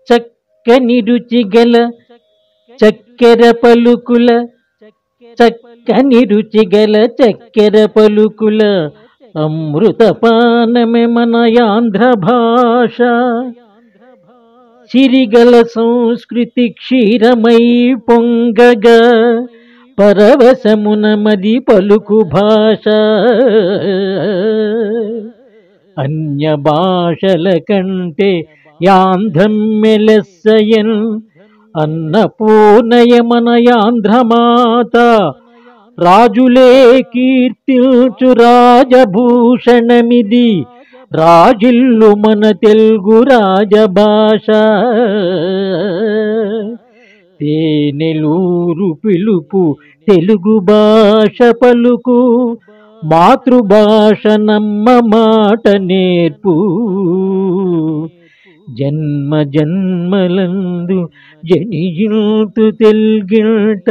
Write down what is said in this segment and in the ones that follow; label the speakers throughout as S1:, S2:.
S1: చక్కని రుచిగల చక్కెర పలుకుల, చక్కని రుచిగల చక్కెర పలుకుల అమృతపానమే మన ఆంధ్ర భాష. సిరిగల సంస్కృతి క్షీరమై పొంగగా పరవశమున మది పలుకు భాష. అన్య భాషల కంటే యాంధ్రం మెలెస్సయన్ అన్నపూర్ణయ మన ఆంధ్రమాత. రాజులే కీర్తించు రాజభూషణమిది, రాజిల్లు మన తెలుగు రాజభాష. తేనెలూరు పిలుపు తెలుగు భాష పలుకు, మాతృభాష నమ్మ మాట నేర్పు. జన్మ జన్మలందు జనియుతు తెల్గింట,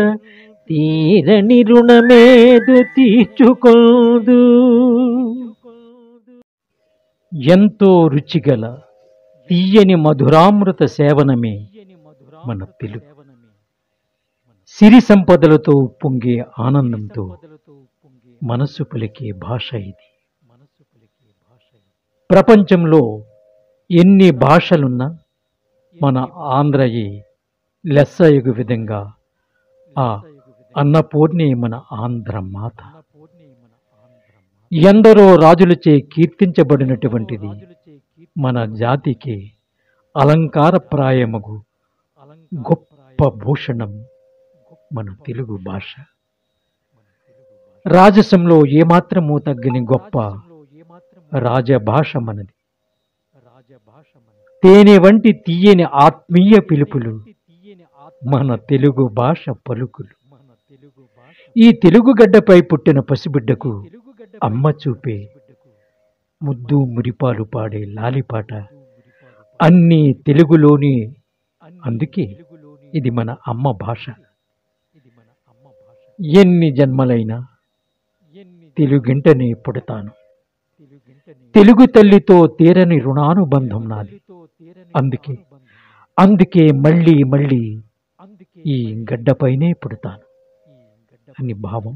S1: తీరని రుణమేదు తీర్చుకోదు. ఎంతో రుచిగల తీయని మధురామృత సేవనమే మన తెలుగు. సిరి సంపదలతో పొంగే ఆనందంతో మనసు పలికే భాష ఇది. ప్రపంచంలో ఎన్ని భాషలున్నా మన ఆంధ్రయే లెస్సయగు విధంగా ఆ అన్నపూర్ణే మన ఆంధ్ర మాత. ఎందరో రాజులచే కీర్తించబడినటువంటిది మన జాతికి అలంకారప్రాయమగు గొప్ప భూషణం మన తెలుగు భాష. రాజసంలో ఏమాత్రమూ తగ్గని గొప్ప రాజభాష మనది. తేనె వంటి తీయని ఆత్మీయ పిలుపులు మన తెలుగు భాష పలుకులు. ఈ తెలుగు గడ్డపై పుట్టిన పసిబిడ్డకు అమ్మ చూపే ముద్దు మురిపాలు పాడే లాలిపాట అన్నీ తెలుగులోని. అందుకే ఇది మన అమ్మ భాష. ఎన్ని జన్మలైనా తెలుగింటనే పుడతాను. తెలుగు తల్లితో తీరని రుణానుబంధం నాది. అందుకే మళ్ళీ మళ్ళీ ఈ గడ్డపైనే పుడతాను అని భావం.